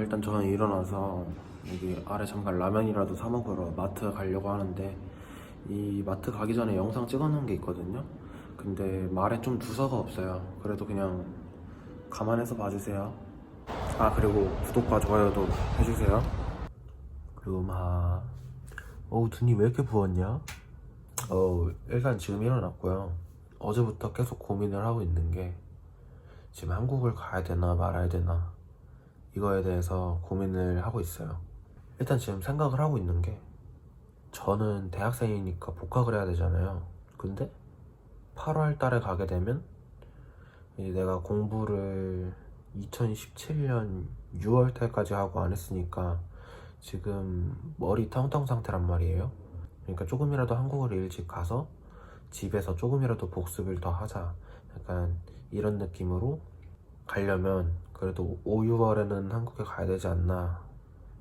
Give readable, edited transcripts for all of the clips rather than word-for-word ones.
일단 저는 일어나서 여기 아래 잠깐 라면이라도 사 먹으러 마트 가려고 하는데, 이 마트 가기 전에 영상 찍어 놓은 게 있거든요. 근데 말에 좀 두서가 없어요. 그래도 그냥 감안해서 봐주세요. 아, 그리고 구독과 좋아요도 해주세요. 그리고 어우, 눈이 왜 이렇게 부었냐? 일단 지금 일어났고요. 어제부터 계속 고민을 하고 있는 게, 지금 한국을 가야 되나 말아야 되나 이거에 대해서 고민을 하고 있어요. 일단 지금 생각을 하고 있는 게, 저는 대학생이니까 복학을 해야 되잖아요. 근데 8월 달에 가게 되면 이제 내가 공부를 2017년 6월 달까지 하고 안 했으니까 지금 머리 텅텅 상태란 말이에요. 그러니까 조금이라도 한국을 일찍 가서 집에서 조금이라도 복습을 더 하자, 약간 이런 느낌으로 가려면 그래도 5, 6월에는 한국에 가야 되지 않나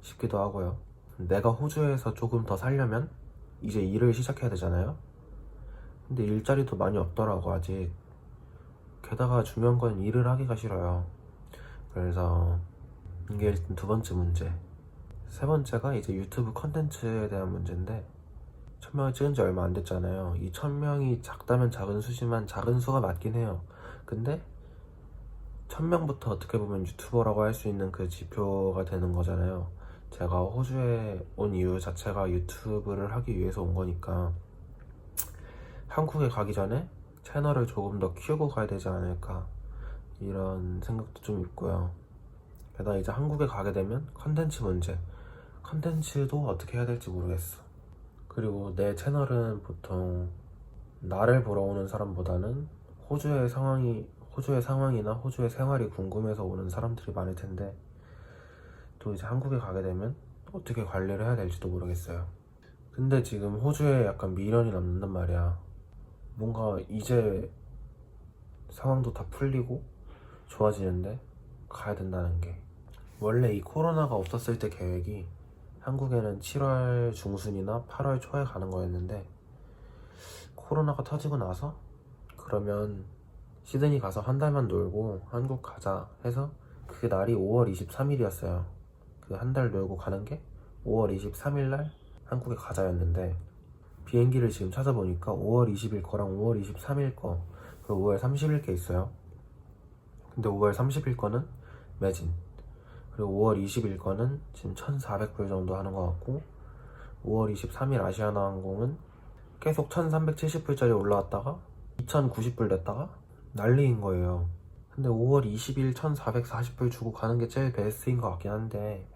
싶기도 하고요. 내가 호주에서 조금 더 살려면 이제 일을 시작해야 되잖아요. 근데 일자리도 많이 없더라고 아직. 게다가 중요한 건 일을 하기가 싫어요. 그래서 이게 일단 두 번째 문제. 세 번째가 이제 유튜브 컨텐츠에 대한 문제인데, 1000명을 찍은 지 얼마 안 됐잖아요. 이 1000명이 작다면 작은 수지만 작은 수가 맞긴 해요. 근데 1000명부터 어떻게 보면 유튜버라고 할 수 있는 그 지표가 되는 거잖아요. 제가 호주에 온 이유 자체가 유튜브를 하기 위해서 온 거니까 한국에 가기 전에 채널을 조금 더 키우고 가야 되지 않을까, 이런 생각도 좀 있고요. 게다가 이제 한국에 가게 되면 컨텐츠 문제, 컨텐츠도 어떻게 해야 될지 모르겠어. 그리고 내 채널은 보통 나를 보러 오는 사람보다는 호주의 상황이나 호주의 생활이 궁금해서 오는 사람들이 많을 텐데, 또 이제 한국에 가게 되면 어떻게 관리를 해야 될지도 모르겠어요. 근데 지금 호주에 약간 미련이 남는단 말이야. 뭔가 이제 상황도 다 풀리고 좋아지는데 가야 된다는 게. 원래 이 코로나가 없었을 때 계획이 한국에는 7월 중순이나 8월 초에 가는 거였는데, 코로나가 터지고 나서 그러면 시드니 가서 한 달만 놀고 한국 가자 해서, 그 날이 5월 23일이었어요. 그 한 달 놀고 가는 게 5월 23일 날 한국에 가자였는데, 비행기를 지금 찾아보니까 5월 20일 거랑 5월 23일 거, 그리고 5월 30일 게 있어요. 근데 5월 30일 거는 매진, 그리고 5월 20일 거는 지금 1,400불 정도 하는 것 같고, 5월 23일 아시아나항공은 계속 1,370불짜리 올라왔다가 2,090불 됐다가 난리인 거예요. 근데 5월 20일 1,440불 주고 가는 게 제일 베스트인 것 같긴 한데,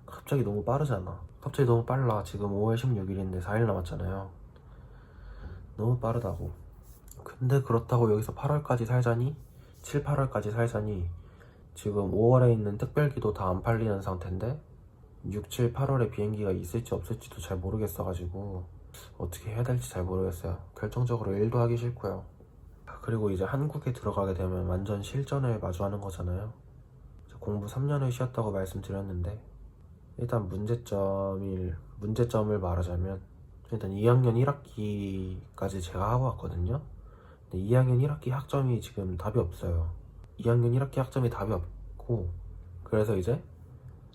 갑자기 너무 빠르잖아. 갑자기 너무 빨라. 지금 5월 16일인데 4일 남았잖아요. 너무 빠르다고. 근데 그렇다고 여기서 8월까지 살자니, 7, 8월까지 살자니, 지금 5월에 있는 특별기도 다 안 팔리는 상태인데 6, 7, 8월에 비행기가 있을지 없을지도 잘 모르겠어가지고 어떻게 해야 될지 잘 모르겠어요. 결정적으로 일도 하기 싫고요. 그리고 이제 한국에 들어가게 되면 완전 실전을 마주하는 거잖아요. 공부 3년을 쉬었다고 말씀드렸는데, 일단 문제점을 말하자면, 일단 2학년 1학기까지 제가 하고 왔거든요. 근데 2학년 1학기 학점이 지금 답이 없어요. 2학년 1학기 학점이 답이 없고, 그래서 이제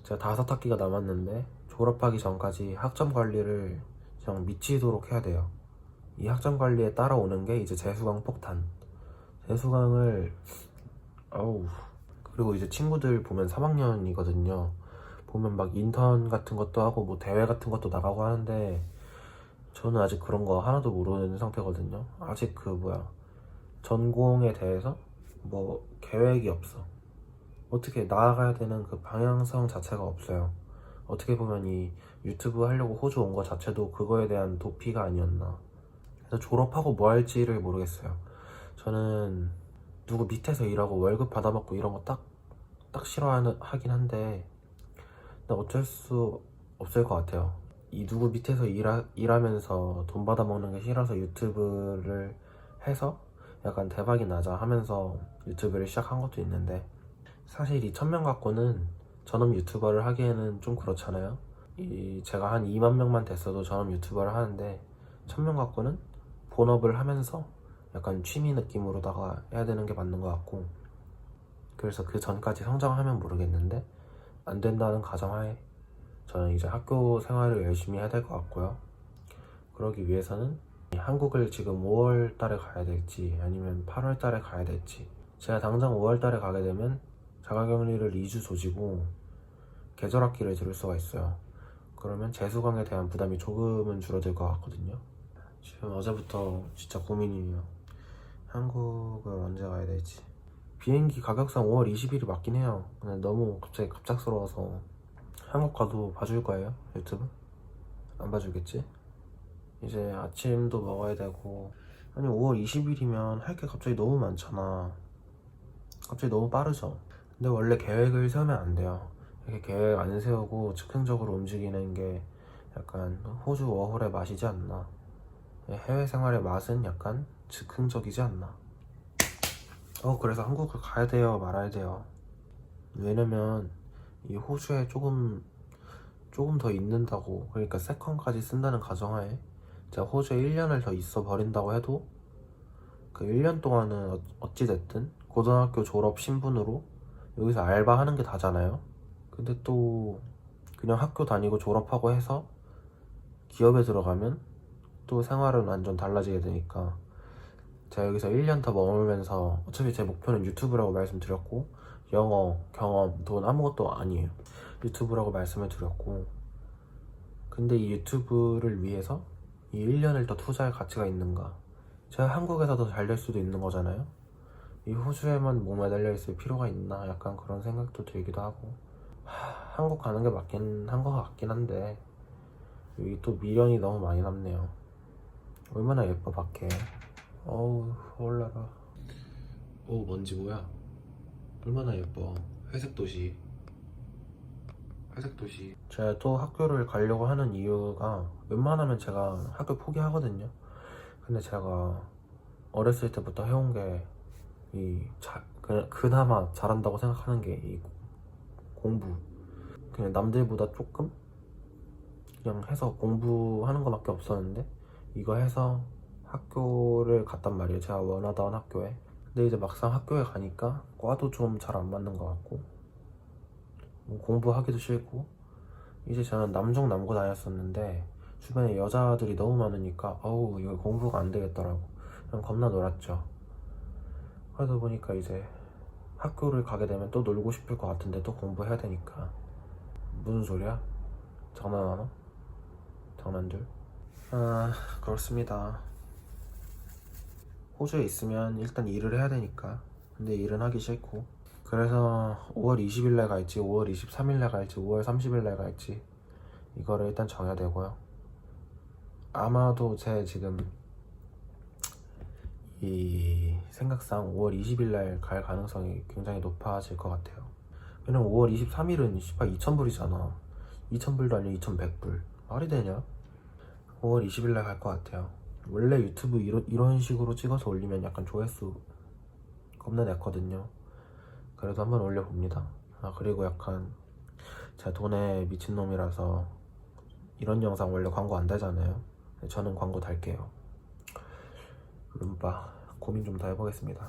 제가 5학기가 남았는데 졸업하기 전까지 학점 관리를 그냥 미치도록 해야 돼요. 이 학점 관리에 따라오는 게 이제 재수강 폭탄. 재수강을 아우. 그리고 이제 친구들 보면 3학년이거든요. 보면 막 인턴 같은 것도 하고 뭐 대회 같은 것도 나가고 하는데, 저는 아직 그런 거 하나도 모르는 상태거든요. 아직 전공에 대해서 뭐 계획이 없어. 어떻게 나아가야 되는 그 방향성 자체가 없어요. 어떻게 보면 이 유튜브 하려고 호주 온 거 자체도 그거에 대한 도피가 아니었나. 그래서 졸업하고 뭐 할지를 모르겠어요. 저는 누구 밑에서 일하고 월급 받아먹고 이런 거 딱 싫어하긴 한데, 근데 어쩔 수 없을 것 같아요. 이 누구 밑에서 일하면서 돈 받아먹는 게 싫어서 유튜브를 해서 약간 대박이 나자 하면서 유튜브를 시작한 것도 있는데, 사실 이 1000명 갖고는 전업 유튜버를 하기에는 좀 그렇잖아요. 제가 한 2만 명만 됐어도 전업 유튜버를 하는데, 1000명 갖고는 본업을 하면서 약간 취미 느낌으로다가 해야 되는 게 맞는 것 같고, 그래서 그 전까지 성장하면 모르겠는데, 안 된다는 가정하에 저는 이제 학교 생활을 열심히 해야 될 것 같고요. 그러기 위해서는 한국을 지금 5월 달에 가야 될지 아니면 8월 달에 가야 될지, 제가 당장 5월 달에 가게 되면 자가격리를 2주 조지고 계절학기를 들을 수가 있어요. 그러면 재수강에 대한 부담이 조금은 줄어들 것 같거든요. 지금 어제부터 진짜 고민이에요. 한국을 언제 가야 될지. 비행기 가격상 5월 20일이 맞긴 해요. 근데 너무 갑자기 갑작스러워서. 한국 가도 봐줄 거예요? 유튜브? 안 봐주겠지? 이제 아침도 먹어야 되고. 아니 5월 20일이면 할 게 갑자기 너무 많잖아. 갑자기 너무 빠르죠? 근데 원래 계획을 세우면 안 돼요. 이렇게 계획 안 세우고 즉흥적으로 움직이는 게 약간 호주 워홀의 맛이지 않나. 해외 생활의 맛은 약간 즉흥적이지 않나. 그래서 한국을 가야 돼요, 말아야 돼요? 왜냐면 이 호주에 조금 더 있는다고, 그러니까 세컨까지 쓴다는 가정하에 제가 호주에 1년을 더 있어 버린다고 해도 그 1년 동안은 어찌됐든 고등학교 졸업 신분으로 여기서 알바하는 게 다잖아요. 근데 또 그냥 학교 다니고 졸업하고 해서 기업에 들어가면 또 생활은 완전 달라지게 되니까 제가 여기서 1년 더 머물면서, 어차피 제 목표는 유튜브라고 말씀드렸고 영어, 경험, 돈 아무것도 아니에요. 유튜브라고 말씀을 드렸고, 근데 이 유튜브를 위해서 이 1년을 더 투자할 가치가 있는가? 제가 한국에서 더 잘 될 수도 있는 거잖아요. 이 호주에만 목매달려 있을 필요가 있나? 약간 그런 생각도 들기도 하고. 한국 가는 게 맞긴 한 것 같긴 한데 여기 또 미련이 너무 많이 남네요. 얼마나 예뻐 밖에. 어우 올라라. 오 먼지 뭐야? 얼마나 예뻐. 회색 도시. 회색 도시. 제가 또 학교를 가려고 하는 이유가, 웬만하면 제가 학교 포기하거든요. 근데 제가 어렸을 때부터 해온 게 그나마 잘한다고 생각하는 게 이 공부. 그냥 남들보다 조금 그냥 해서 공부하는 거밖에 없었는데 이거 해서 학교를 갔단 말이에요. 제가 원하던 학교에. 근데 이제 막상 학교에 가니까 과도 좀 잘 안 맞는 것 같고, 뭐 공부하기도 싫고. 이제 저는 남중 남고 다녔었는데 주변에 여자들이 너무 많으니까 어우 이거 공부가 안 되겠더라고. 그냥 겁나 놀았죠. 그러다 보니까 이제 학교를 가게 되면 또 놀고 싶을 것 같은데 또 공부해야 되니까. 무슨 소리야? 장난하나? 장난들? 그렇습니다. 호주에 있으면 일단 일을 해야 되니까. 근데 일은 하기 싫고. 그래서 5월 20일날 갈지 5월 23일날 갈지 5월 30일날 갈지 이거를 일단 정해야 되고요. 아마도 제 지금 이 생각상 5월 20일날 갈 가능성이 굉장히 높아질 것 같아요. 왜냐면 5월 23일은 2,000불이잖아 2,000불도 아니고 2,100불 말이 되냐? 5월 20일날 갈 것 같아요. 원래 유튜브 이런 식으로 찍어서 올리면 약간 조회수 겁나 냈거든요. 그래도 한번 올려봅니다. 그리고 약간 제가 돈에 미친놈이라서 이런 영상 원래 광고 안 달잖아요. 저는 광고 달게요. 룸바 고민 좀 더 해보겠습니다.